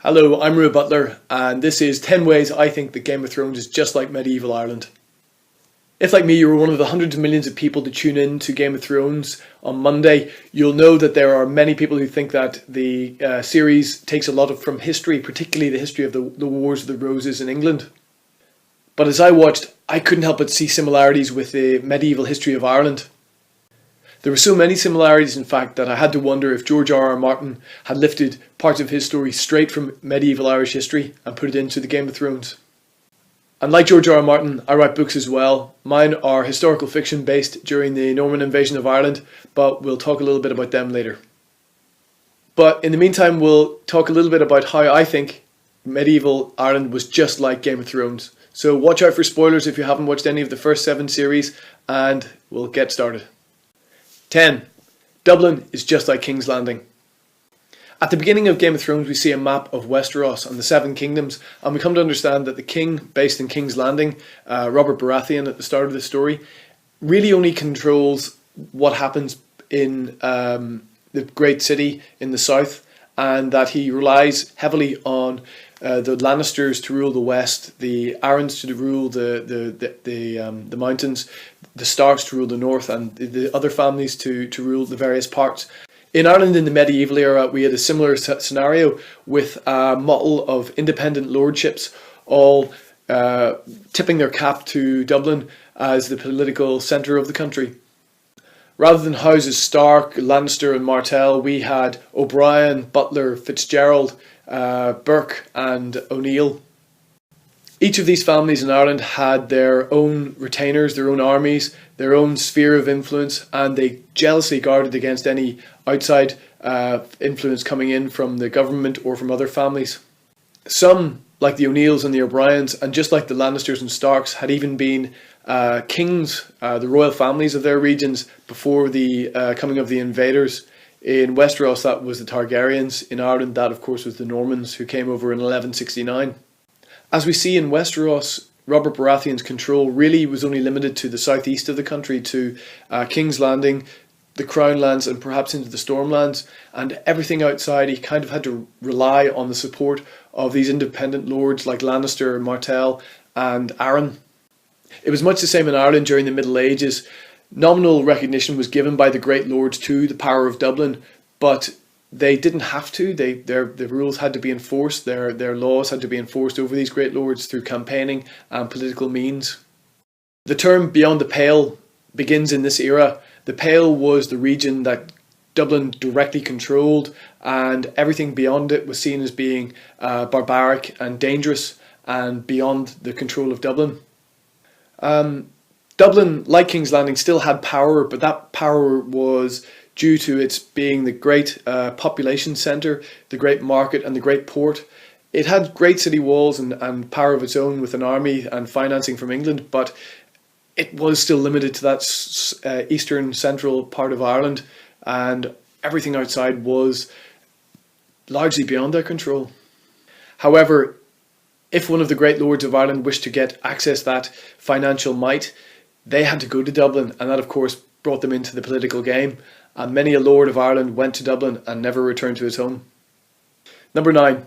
Hello, I'm Hurrah Butler, and this is 10 ways I think that Game of Thrones is just like medieval Ireland. If, like me, you were one of the hundreds of millions of people to tune in to Game of Thrones on Monday, you'll know that there are many people who think that the series takes a lot from history, particularly the history of the Wars of the Roses in England. But as I watched, I couldn't help but see similarities with the medieval history of Ireland. There were so many similarities, in fact, that I had to wonder if George R.R. Martin had lifted parts of his story straight from medieval Irish history and put it into the Game of Thrones. And like George R.R. Martin, I write books as well. Mine are historical fiction based during the Norman invasion of Ireland, but we'll talk a little bit about them later. But in the meantime, we'll talk a little bit about how I think medieval Ireland was just like Game of Thrones. So watch out for spoilers if you haven't watched any of the first 7 series, and we'll get started. 10. Dublin is just like King's Landing. At the beginning of Game of Thrones, we see a map of Westeros and the 7 kingdoms, and we come to understand that the king, based in King's Landing, Robert Baratheon at the start of the story, really only controls what happens in the great city in the south, and that he relies heavily on the Lannisters to rule the west, the Arryns to rule the mountains, the Starks to rule the north, and the other families to rule the various parts. In Ireland in the medieval era, we had a similar scenario with a model of independent lordships, all tipping their cap to Dublin as the political centre of the country. Rather than houses Stark, Lannister and Martell, we had O'Brien, Butler, Fitzgerald, Burke and O'Neill. Each of these families in Ireland had their own retainers, their own armies, their own sphere of influence, and they jealously guarded against any outside influence coming in from the government or from other families. Some, like the O'Neills and the O'Briens, and just like the Lannisters and Starks, had even been kings, the royal families of their regions, before the coming of the invaders. In Westeros, that was the Targaryens. In Ireland, that of course was the Normans, who came over in 1169. As we see in Westeros, Robert Baratheon's control really was only limited to the southeast of the country, to King's Landing, the Crown Lands, and perhaps into the Stormlands. And everything outside, he kind of had to rely on the support of these independent lords like Lannister, Martell, and Arryn. It was much the same in Ireland during the Middle Ages. Nominal recognition was given by the great lords to the power of Dublin, but they didn't have to. The rules had to be enforced. Their laws had to be enforced over these great lords through campaigning and political means. The term beyond the Pale begins in this era. The Pale was the region that Dublin directly controlled, and everything beyond it was seen as being barbaric and dangerous and beyond the control of Dublin. Dublin, like King's Landing, still had power, but that power was due to its being the great population centre, the great market and the great port. It had great city walls and power of its own with an army and financing from England, but it was still limited to that eastern central part of Ireland, and everything outside was largely beyond their control. However, if one of the great lords of Ireland wished to get access to that financial might, they had to go to Dublin, and that of course brought them into the political game, and many a lord of Ireland went to Dublin and never returned to his home. Number 9.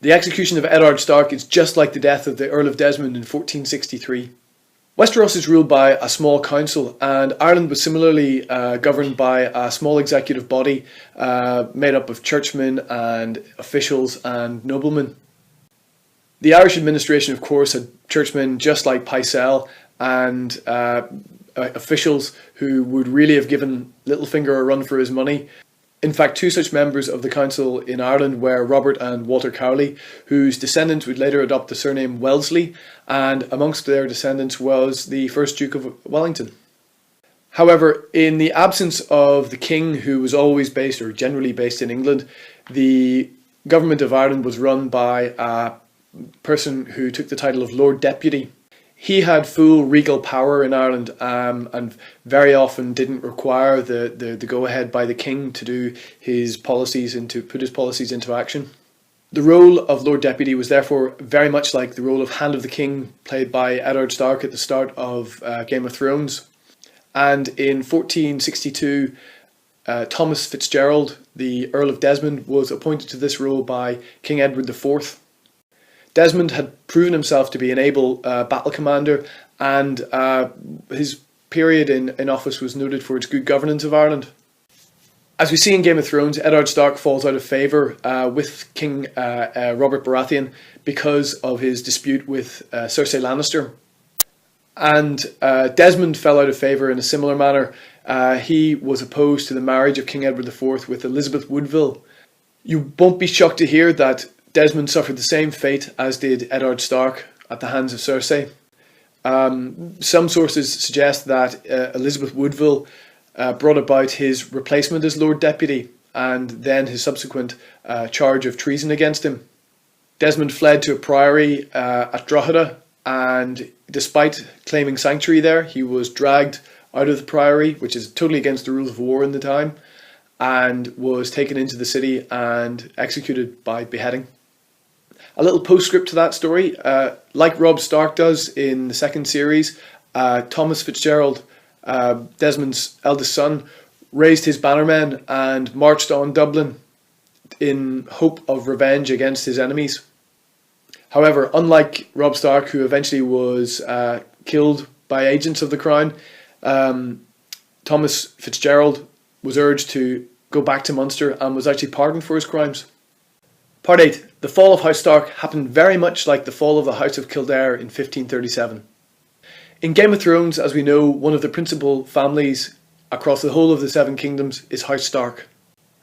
The execution of Eddard Stark is just like the death of the Earl of Desmond in 1463. Westeros is ruled by a small council, and Ireland was similarly governed by a small executive body made up of churchmen and officials and noblemen. The Irish administration, of course, had churchmen just like Pycelle and officials who would really have given Littlefinger a run for his money. In fact, 2 such members of the council in Ireland were Robert and Walter Cowley, whose descendants would later adopt the surname Wellesley, and amongst their descendants was the first Duke of Wellington. However, in the absence of the king, who was always based or generally based in England, the government of Ireland was run by a person who took the title of Lord Deputy. He had full regal power in Ireland and very often didn't require the go-ahead by the king to do his policies and to put his policies into action. The role of Lord Deputy was therefore very much like the role of Hand of the King played by Eddard Stark at the start of Game of Thrones. And in 1462, Thomas Fitzgerald, the Earl of Desmond, was appointed to this role by King Edward IV. Desmond had proven himself to be an able battle commander, and his period in office was noted for its good governance of Ireland. As we see in Game of Thrones, Eddard Stark falls out of favour with King Robert Baratheon because of his dispute with Cersei Lannister. And Desmond fell out of favour in a similar manner. He was opposed to the marriage of King Edward IV with Elizabeth Woodville. You won't be shocked to hear that Desmond suffered the same fate as did Eddard Stark at the hands of Cersei. Some sources suggest that Elizabeth Woodville brought about his replacement as Lord Deputy and then his subsequent charge of treason against him. Desmond fled to a priory at Drogheda, and despite claiming sanctuary there, he was dragged out of the priory, which is totally against the rules of war in the time, and was taken into the city and executed by beheading. A little postscript to that story, like Robb Stark does in the second series, Thomas Fitzgerald, Desmond's eldest son, raised his bannermen and marched on Dublin in hope of revenge against his enemies. However, unlike Robb Stark, who eventually was killed by agents of the Crown, Thomas Fitzgerald was urged to go back to Munster and was actually pardoned for his crimes. Part 8. The fall of House Stark happened very much like the fall of the House of Kildare in 1537. In Game of Thrones, as we know, one of the principal families across the whole of the Seven Kingdoms is House Stark.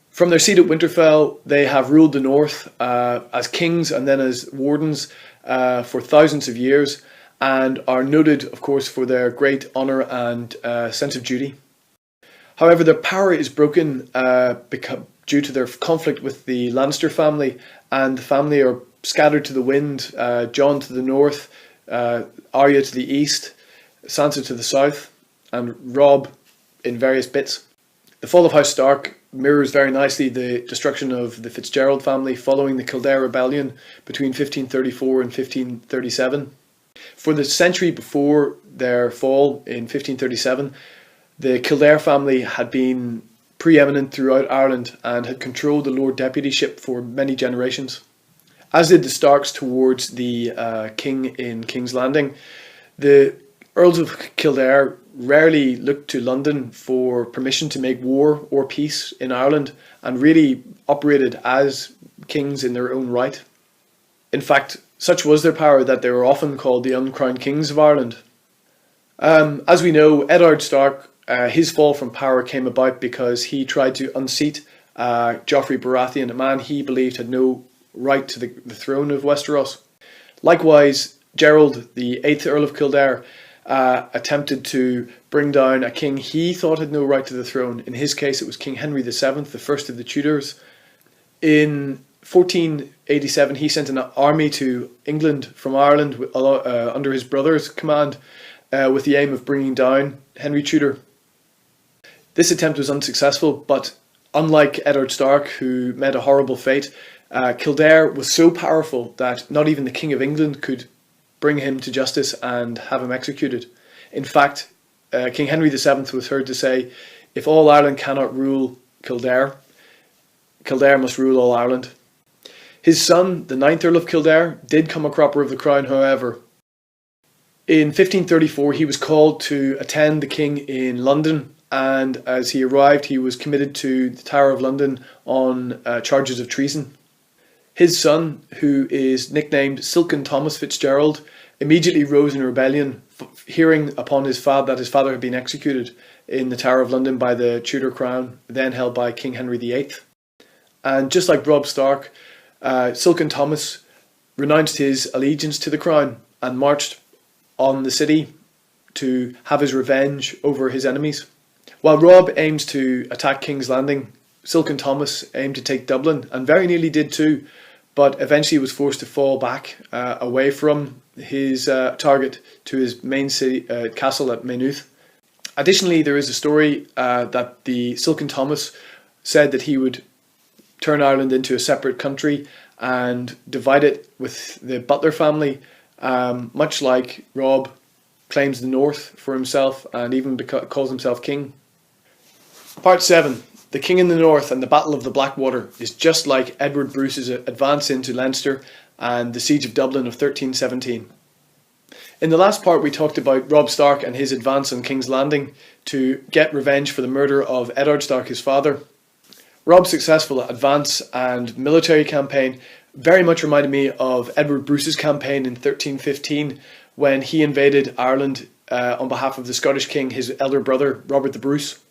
From their seat at Winterfell, they have ruled the north as kings and then as wardens for thousands of years, and are noted, of course, for their great honour and sense of duty. However, their power is broken due to their conflict with the Lannister family, and the family are scattered to the wind, Jon to the north, Arya to the east, Sansa to the south, and Robb in various bits. The fall of House Stark mirrors very nicely the destruction of the Fitzgerald family following the Kildare Rebellion between 1534 and 1537. For the century before their fall in 1537, the Kildare family had been preeminent throughout Ireland and had controlled the Lord Deputyship for many generations. As did the Starks towards the king in King's Landing, the Earls of Kildare rarely looked to London for permission to make war or peace in Ireland, and really operated as kings in their own right. In fact, such was their power that they were often called the uncrowned kings of Ireland. As we know, Eddard Stark, his fall from power came about because he tried to unseat Joffrey Baratheon, a man he believed had no right to the throne of Westeros. Likewise, Gerald, the 8th Earl of Kildare, attempted to bring down a king he thought had no right to the throne. In his case, it was King Henry VII, the first of the Tudors. In 1487, he sent an army to England from Ireland under his brother's command with the aim of bringing down Henry Tudor. This attempt was unsuccessful, but unlike Eddard Stark, who met a horrible fate, Kildare was so powerful that not even the King of England could bring him to justice and have him executed. In fact, King Henry VII was heard to say, "If all Ireland cannot rule Kildare, Kildare must rule all Ireland." His son, the 9th Earl of Kildare, did come a cropper of the crown, however. In 1534, he was called to attend the king in London, and as he arrived, he was committed to the Tower of London on charges of treason. His son, who is nicknamed Silken Thomas Fitzgerald, immediately rose in rebellion, hearing upon his father that his father had been executed in the Tower of London by the Tudor crown, then held by King Henry VIII. And just like Robb Stark, Silken Thomas renounced his allegiance to the crown and marched on the city to have his revenge over his enemies. While Robb aimed to attack King's Landing, Silken Thomas aimed to take Dublin, and very nearly did too, but eventually was forced to fall back away from his target to his main city castle at Maynooth. Additionally, there is a story that the Silken Thomas said that he would turn Ireland into a separate country and divide it with the Butler family, much like Robb claims the north for himself and even calls himself king. Part 7. The King in the North and the Battle of the Blackwater is just like Edward Bruce's advance into Leinster and the Siege of Dublin of 1317. In the last part we talked about Robb Stark and his advance on King's Landing to get revenge for the murder of Eddard Stark, his father. Robb's successful advance and military campaign very much reminded me of Edward Bruce's campaign in 1315 when he invaded Ireland on behalf of the Scottish king, his elder brother, Robert the Bruce.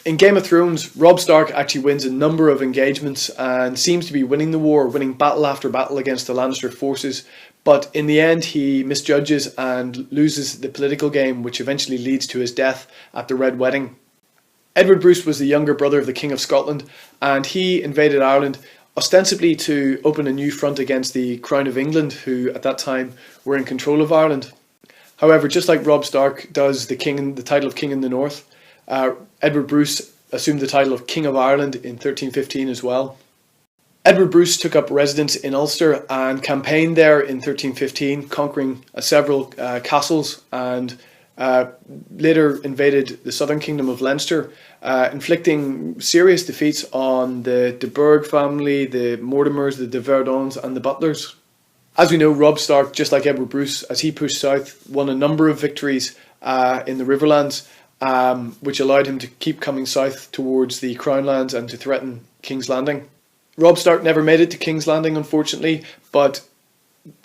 In Game of Thrones, Robb Stark actually wins a number of engagements and seems to be winning the war, winning battle after battle against the Lannister forces, but in the end he misjudges and loses the political game, which eventually leads to his death at the Red Wedding. Edward Bruce was the younger brother of the King of Scotland, and he invaded Ireland ostensibly to open a new front against the Crown of England, who at that time were in control of Ireland. However, just like Robb Stark does the title of King in the North, Edward Bruce assumed the title of King of Ireland in 1315 as well. Edward Bruce took up residence in Ulster and campaigned there in 1315, conquering several castles, and later invaded the southern kingdom of Leinster, inflicting serious defeats on the De Burgh family, the Mortimers, the De Verdons and the Butlers. As we know, Robb Stark, just like Edward Bruce, as he pushed south, won a number of victories in the Riverlands, which allowed him to keep coming south towards the Crown Lands and to threaten King's Landing. Robb Stark never made it to King's Landing, unfortunately, but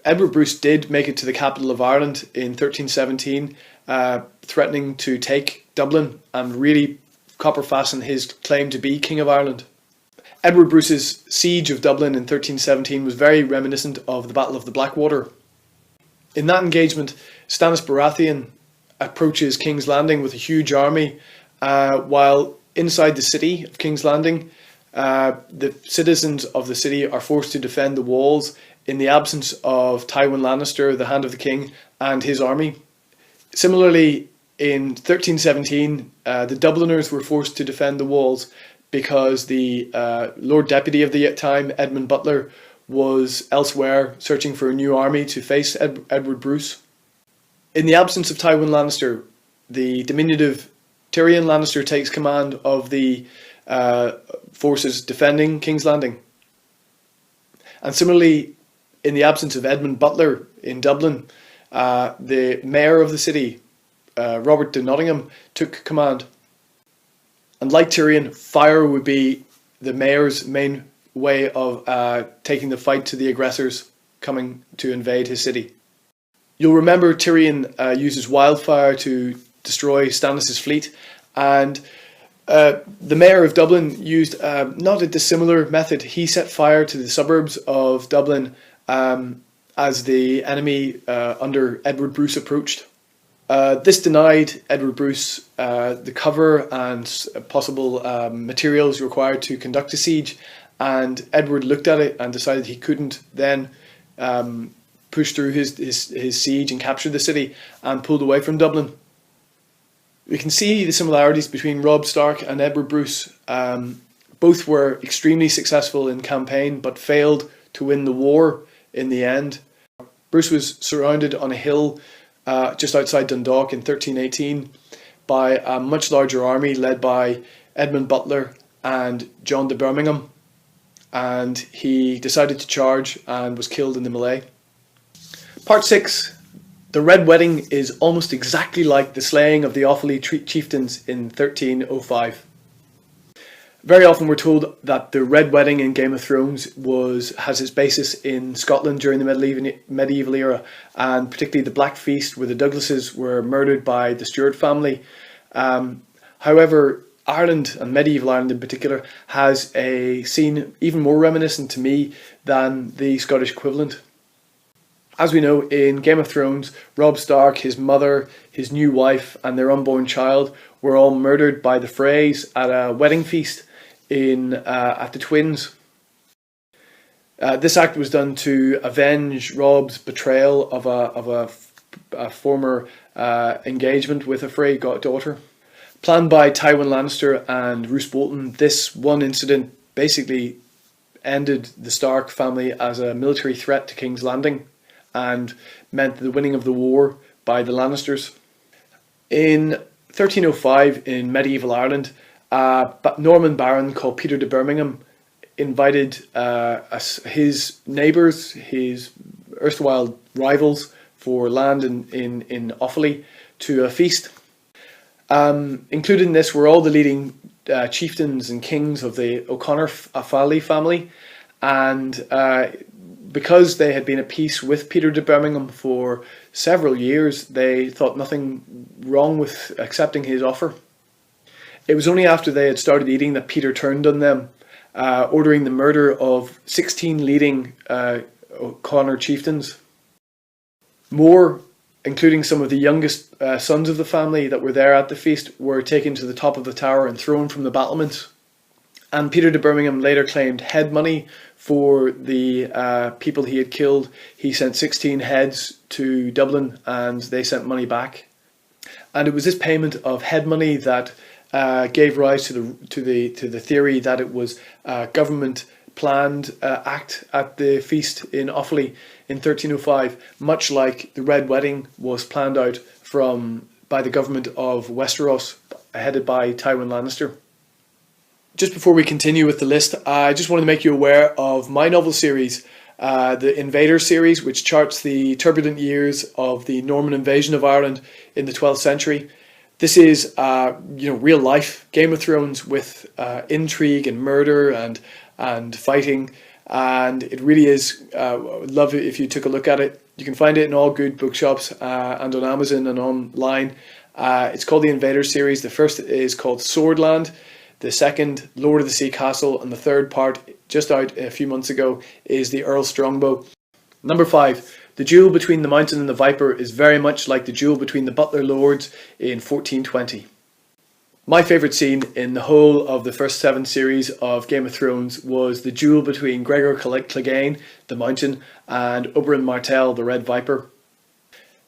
Edward Bruce did make it to the capital of Ireland in 1317, threatening to take Dublin and really copper fasten his claim to be King of Ireland. Edward Bruce's siege of Dublin in 1317 was very reminiscent of the Battle of the Blackwater. In that engagement, Stannis Baratheon approaches King's Landing with a huge army, while inside the city of King's Landing, the citizens of the city are forced to defend the walls in the absence of Tywin Lannister, the Hand of the King, and his army. Similarly, in 1317, the Dubliners were forced to defend the walls because the Lord Deputy of the time, Edmund Butler, was elsewhere searching for a new army to face Edward Bruce. In the absence of Tywin Lannister, the diminutive Tyrion Lannister takes command of the forces defending King's Landing. And similarly, in the absence of Edmund Butler in Dublin, the mayor of the city, Robert de Nottingham, took command. And like Tyrion, fire would be the mayor's main way of taking the fight to the aggressors coming to invade his city. You'll remember Tyrion uses wildfire to destroy Stannis' fleet, and the mayor of Dublin used not a dissimilar method. He set fire to the suburbs of Dublin as the enemy under Edward Bruce approached. This denied Edward Bruce the cover and possible materials required to conduct a siege, and Edward looked at it and decided he couldn't then push through his siege and capture the city, and pulled away from Dublin. We can see the similarities between Robb Stark and Edward Bruce. Both were extremely successful in campaign but failed to win the war in the end. Bruce was surrounded on a hill just outside Dundalk in 1318 by a much larger army led by Edmund Butler and John de Birmingham, and he decided to charge and was killed in the melee. Part 6. The Red Wedding is almost exactly like the slaying of the Offaly chieftains in 1305. Very often we're told that the Red Wedding in Game of Thrones has its basis in Scotland during the medieval era, and particularly the Black Feast, where the Douglases were murdered by the Stuart family. However, Ireland, and medieval Ireland in particular, has a scene even more reminiscent to me than the Scottish equivalent. As we know, in Game of Thrones, Robb Stark, his mother, his new wife and their unborn child were all murdered by the Freys at a wedding feast at the Twins. This act was done to avenge Robb's betrayal of a former engagement with a Frey daughter. Planned by Tywin Lannister and Roose Bolton, this one incident basically ended the Stark family as a military threat to King's Landing and meant the winning of the war by the Lannisters. In 1305 in medieval Ireland, Norman baron called Peter de Birmingham invited his neighbours, his erstwhile rivals for land in Offaly, to a feast. Included in this were all the leading chieftains and kings of the O'Connor Offaly family, and because they had been at peace with Peter de Birmingham for several years, they thought nothing wrong with accepting his offer. It was only after they had started eating that Peter turned on them, ordering the murder of 16 leading O'Connor chieftains. More, including some of the youngest sons of the family that were there at the feast, were taken to the top of the tower and thrown from the battlements. And Peter de Birmingham later claimed head money for the people he had killed. He sent 16 heads to Dublin and they sent money back. And it was this payment of head money that gave rise to the theory that it was a government planned act at the feast in Offaly in 1305, much like the Red Wedding was planned out by the government of Westeros, headed by Tywin Lannister. Just before we continue with the list, I just want to make you aware of my novel series, the Invader series, which charts the turbulent years of the Norman invasion of Ireland in the 12th century. This is, real life Game of Thrones with intrigue and murder and fighting, and it really is. I would love it if you took a look at it. You can find it in all good bookshops and on Amazon and online. It's called the Invader series. The first is called Swordland. The second, Lord of the Sea Castle, and the third part, just out a few months ago, is the Earl Strongbow. Number 5. The duel between the Mountain and the Viper is very much like the duel between the Butler Lords in 1420. My favourite scene in the whole of the first 7 series of Game of Thrones was the duel between Gregor Clegane, the Mountain, and Oberyn Martell, the Red Viper.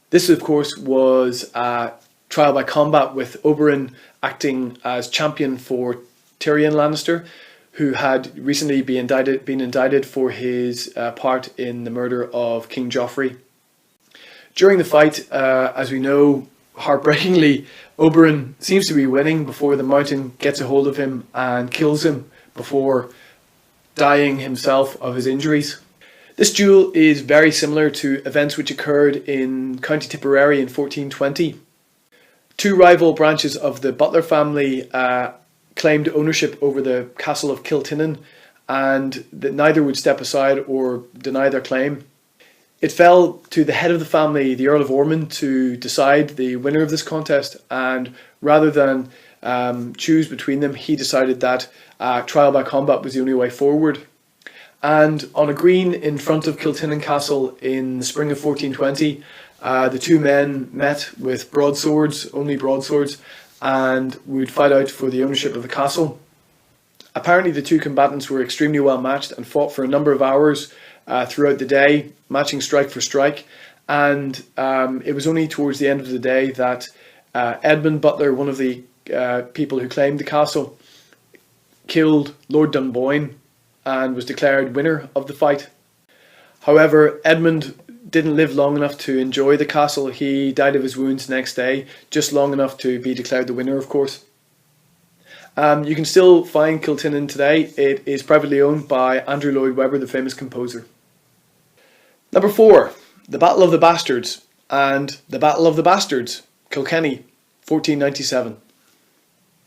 This, of course, was a trial by combat, with Oberyn acting as champion for Tyrion Lannister, who had recently been indicted for his part in the murder of King Joffrey. During the fight, as we know, heartbreakingly, Oberyn seems to be winning before the Mountain gets a hold of him and kills him before dying himself of his injuries. This duel is very similar to events which occurred in County Tipperary in 1420. Two rival branches of the Butler family claimed ownership over the castle of Kiltinnan, and that neither would step aside or deny their claim. It fell to the head of the family, the Earl of Ormond, to decide the winner of this contest, and rather than choose between them, he decided that trial by combat was the only way forward. And on a green in front of Kiltinnan Castle in the spring of 1420, the two men met with broadswords, only broadswords, and would fight out for the ownership of the castle. Apparently the two combatants were extremely well matched and fought for a number of hours throughout the day, matching strike for strike, and it was only towards the end of the day that Edmund Butler, one of the people who claimed the castle, killed Lord Dunboyne and was declared winner of the fight. However, Edmund didn't live long enough to enjoy the castle. He died of his wounds the next day, just long enough to be declared the winner, of course. You can still find Kiltinnan today. It is privately owned by Andrew Lloyd Webber, the famous composer. Number 4, the Battle of the Bastards and the Battle of the Bastards, Kilkenny, 1497.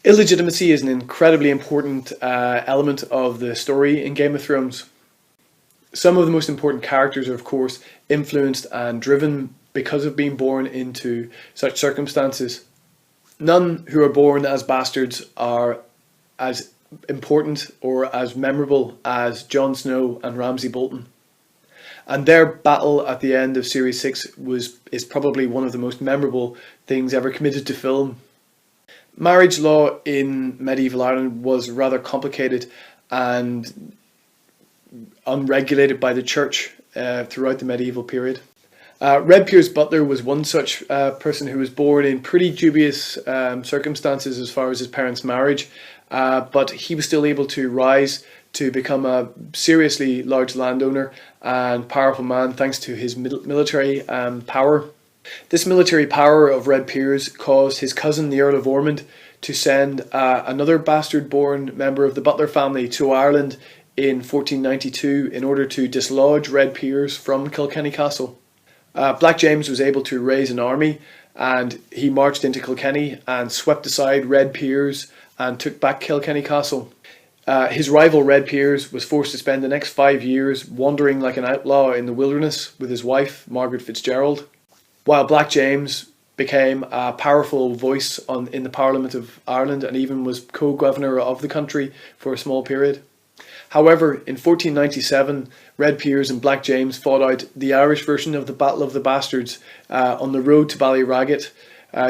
Illegitimacy is an incredibly important element of the story in Game of Thrones. Some of the most important characters are, of course, influenced and driven because of being born into such circumstances. None who are born as bastards are as important or as memorable as Jon Snow and Ramsay Bolton. And their battle at the end of Series 6 is probably one of the most memorable things ever committed to film. Marriage law in medieval Ireland was rather complicated and unregulated by the church throughout the medieval period. Red Piers Butler was one such person who was born in pretty dubious circumstances as far as his parents' marriage, but he was still able to rise to become a seriously large landowner and powerful man thanks to his military power. This military power of Red Piers caused his cousin, the Earl of Ormond, to send another bastard-born member of the Butler family to Ireland in 1492 in order to dislodge Red Peers from Kilkenny Castle. Black James was able to raise an army, and he marched into Kilkenny and swept aside Red Peers and took back Kilkenny Castle. His rival Red Peers was forced to spend the next 5 years wandering like an outlaw in the wilderness with his wife, Margaret Fitzgerald, while Black James became a powerful voice in the Parliament of Ireland and even was co-governor of the country for a small period. However, in 1497, Red Peers and Black James fought out the Irish version of the Battle of the Bastards on the road to Ballyragget,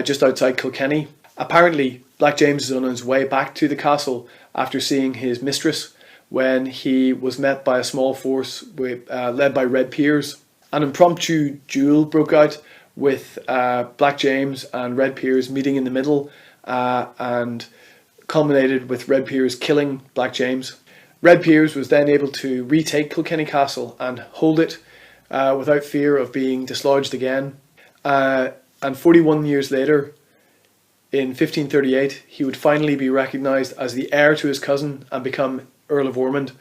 just outside Kilkenny. Apparently, Black James was on his way back to the castle after seeing his mistress when he was met by a small force led by Red Peers. An impromptu duel broke out with Black James and Red Peers meeting in the middle and culminated with Red Peers killing Black James. Red Peers was then able to retake Kilkenny Castle and hold it without fear of being dislodged again. And 41 years later, in 1538, he would finally be recognised as the heir to his cousin and become Earl of Ormond,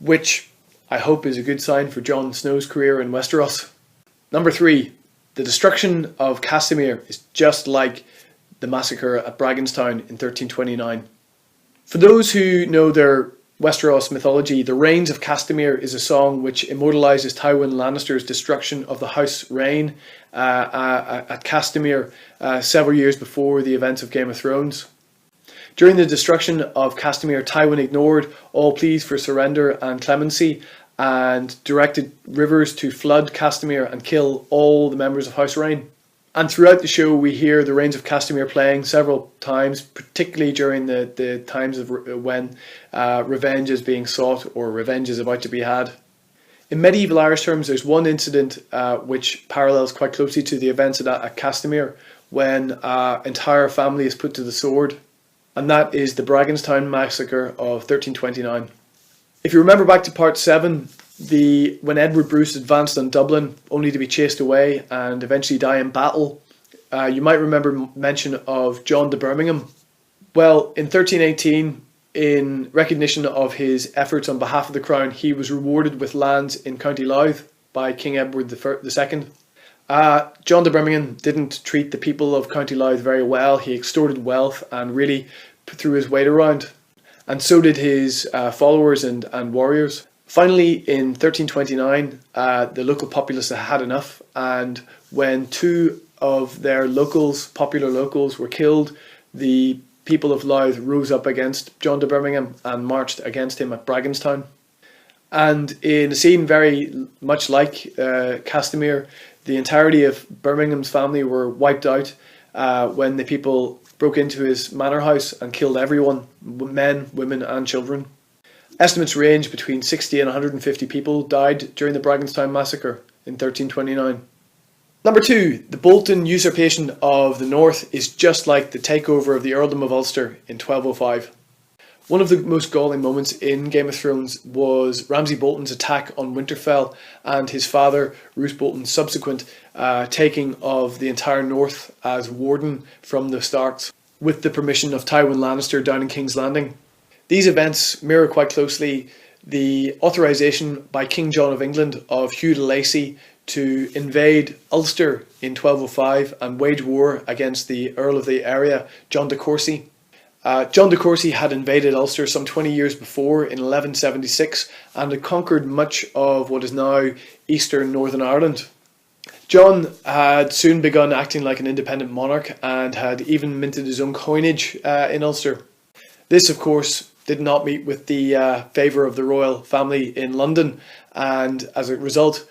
which I hope is a good sign for Jon Snow's career in Westeros. Number 3. The destruction of Castamere is just like the massacre at Bragenstown in 1329. For those who know their Westeros mythology, the Rains of Castamere is a song which immortalises Tywin Lannister's destruction of the House Rain at Castamere several years before the events of Game of Thrones. During the destruction of Castamere, Tywin ignored all pleas for surrender and clemency and directed rivers to flood Castamere and kill all the members of House Rain. And throughout the show, we hear the Rains of Castamere playing several times, particularly during the times of when revenge is being sought or revenge is about to be had. In medieval Irish terms, there's one incident which parallels quite closely to the events at Castamere when an entire family is put to the sword, and that is the Bragenstown Massacre of 1329. If you remember back to part 7, when Edward Bruce advanced on Dublin only to be chased away and eventually die in battle, you might remember mention of John de Birmingham. Well, in 1318, in recognition of his efforts on behalf of the crown, he was rewarded with lands in County Louth by King Edward II. John de Birmingham didn't treat the people of County Louth very well. He extorted wealth and really threw his weight around, and so did his followers and warriors. Finally, in 1329, the local populace had enough, and when 2 of their popular locals, were killed, the people of Louth rose up against John de Birmingham and marched against him at Bragenstown. And in a scene very much like Castamere, the entirety of Birmingham's family were wiped out when the people broke into his manor house and killed everyone, men, women and children. Estimates range between 60 and 150 people died during the Bragenstown Massacre in 1329. Number 2, the Bolton usurpation of the North is just like the takeover of the Earldom of Ulster in 1205. One of the most galling moments in Game of Thrones was Ramsay Bolton's attack on Winterfell and his father, Roose Bolton's subsequent taking of the entire North as warden from the Starks, with the permission of Tywin Lannister down in King's Landing. These events mirror quite closely the authorisation by King John of England of Hugh de Lacy to invade Ulster in 1205 and wage war against the Earl of the area, John de Courcy. John de Courcy had invaded Ulster some 20 years before in 1176 and had conquered much of what is now eastern Northern Ireland. John had soon begun acting like an independent monarch and had even minted his own coinage in Ulster. This, of course, did not meet with the favour of the royal family in London, and as a result,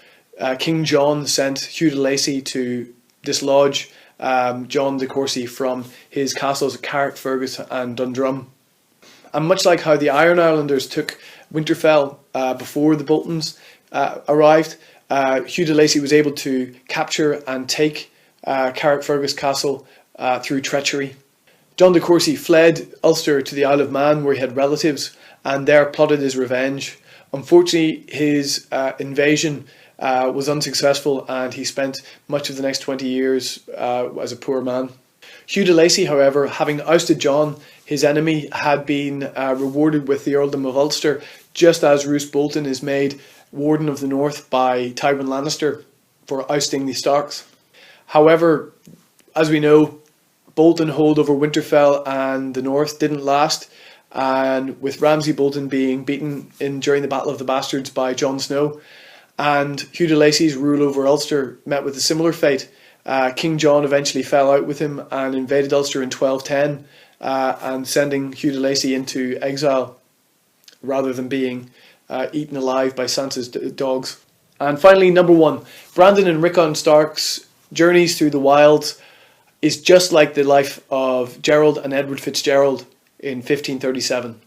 King John sent Hugh de Lacy to dislodge John de Courcy from his castles at Carrickfergus and Dundrum. And much like how the Iron Islanders took Winterfell before the Boltons arrived, Hugh de Lacy was able to capture and take Carrickfergus Castle through treachery. John de Courcy fled Ulster to the Isle of Man, where he had relatives, and there plotted his revenge. Unfortunately, his invasion was unsuccessful, and he spent much of the next 20 years as a poor man. Hugh de Lacy, however, having ousted John, his enemy, had been rewarded with the earldom of Ulster, just as Roose Bolton is made Warden of the North by Tywin Lannister for ousting the Starks. However, as we know, Bolton hold over Winterfell and the North didn't last, and with Ramsay Bolton being beaten during the Battle of the Bastards by Jon Snow, and Hugh de Lacy's rule over Ulster met with a similar fate. King John eventually fell out with him and invaded Ulster in 1210, and sending Hugh de Lacy into exile rather than being eaten alive by Sansa's dogs. And finally, number 1, Brandon and Rickon Stark's journeys through the wilds is just like the life of Gerald and Edward Fitzgerald in 1537.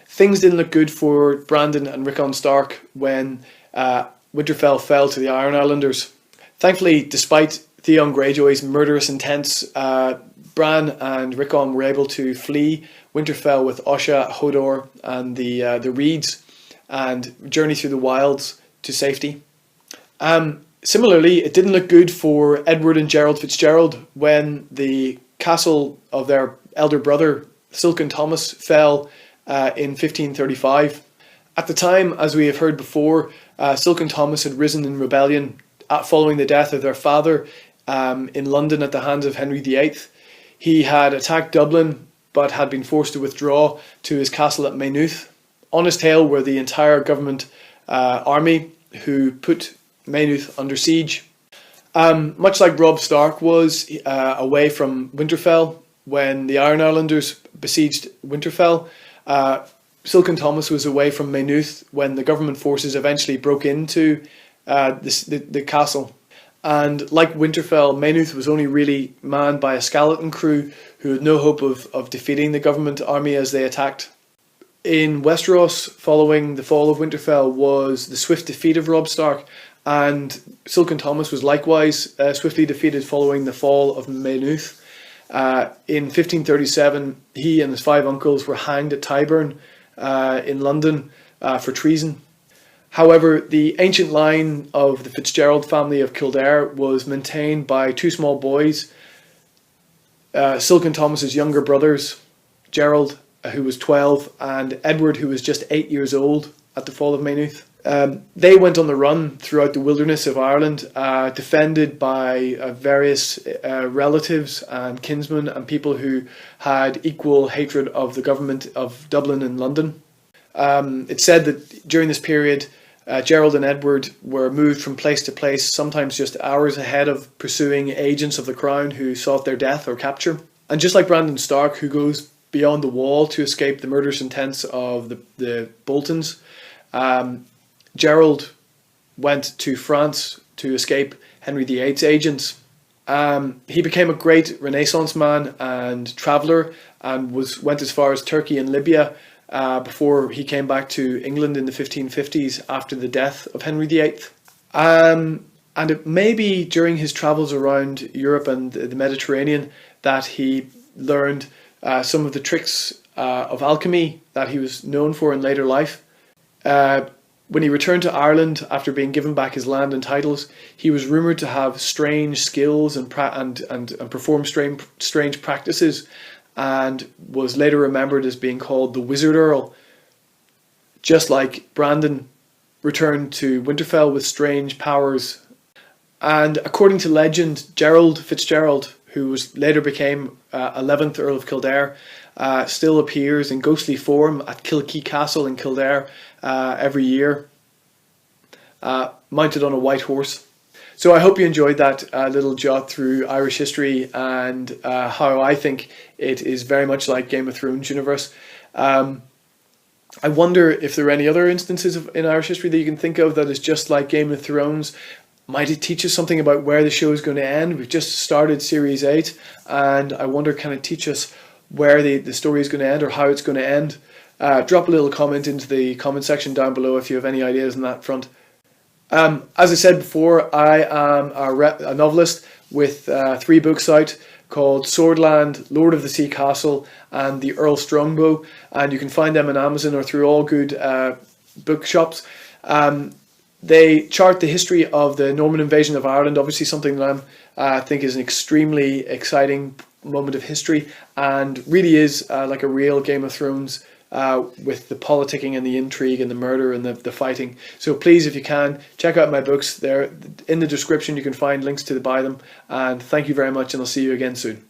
Things didn't look good for Brandon and Rickon Stark when Winterfell fell to the Iron Islanders. Thankfully, despite Theon Greyjoy's murderous intents, Bran and Rickon were able to flee Winterfell with Osha, Hodor and the Reeds and journey through the wilds to safety. Similarly, it didn't look good for Edward and Gerald Fitzgerald when the castle of their elder brother, Silken Thomas, fell in 1535. At the time, as we have heard before, Silken Thomas had risen in rebellion following the death of their father in London at the hands of Henry VIII. He had attacked Dublin but had been forced to withdraw to his castle at Maynooth. On his tail were the entire government army who put Maynooth under siege. Much like Robb Stark was away from Winterfell when the Iron Islanders besieged Winterfell, Silken Thomas was away from Maynooth when the government forces eventually broke into the castle. And like Winterfell, Maynooth was only really manned by a skeleton crew who had no hope of defeating the government army as they attacked. In Westeros, following the fall of Winterfell, was the swift defeat of Robb Stark, and Silken Thomas was likewise swiftly defeated following the fall of Maynooth. In 1537, he and his 5 uncles were hanged at Tyburn in London for treason. However, the ancient line of the Fitzgerald family of Kildare was maintained by 2 small boys, Silken Thomas's younger brothers, Gerald, who was 12, and Edward, who was just 8 years old at the fall of Maynooth. They went on the run throughout the wilderness of Ireland, defended by various relatives and kinsmen and people who had equal hatred of the government of Dublin and London. It's said that during this period, Gerald and Edward were moved from place to place, sometimes just hours ahead of pursuing agents of the crown who sought their death or capture. And just like Brandon Stark, who goes beyond the wall to escape the murderous intents of the Boltons, Gerald went to France to escape Henry VIII's agents. He became a great Renaissance man and traveller, and went as far as Turkey and Libya before he came back to England in the 1550s after the death of Henry VIII. And it may be during his travels around Europe and the Mediterranean that he learned some of the tricks of alchemy that he was known for in later life. When he returned to Ireland after being given back his land and titles, he was rumoured to have strange skills and perform strange practices, and was later remembered as being called the Wizard Earl. Just like Brandon returned to Winterfell with strange powers. And according to legend, Gerald Fitzgerald, who later became 11th Earl of Kildare, still appears in ghostly form at Kilkee Castle in Kildare every year, mounted on a white horse. So I hope you enjoyed that little jot through Irish history and how I think it is very much like Game of Thrones universe. I wonder if there are any other instances in Irish history that you can think of that is just like Game of Thrones. Might it teach us something about where the show is going to end? We've just started Series 8, and I wonder, can it teach us where the story is going to end or how it's going to end? Drop a little comment into the comment section down below if you have any ideas on that front. As I said before, I am a novelist with 3 books out called Swordland, Lord of the Sea Castle, and The Earl Strongbow, and you can find them on Amazon or through all good bookshops. They chart the history of the Norman invasion of Ireland, obviously something that I think is an extremely exciting moment of history, and really is like a real Game of Thrones, with the politicking and the intrigue and the murder and the fighting. So please, if you can, check out my books. There in the description you can find links to buy them. And thank you very much, and I'll see you again soon.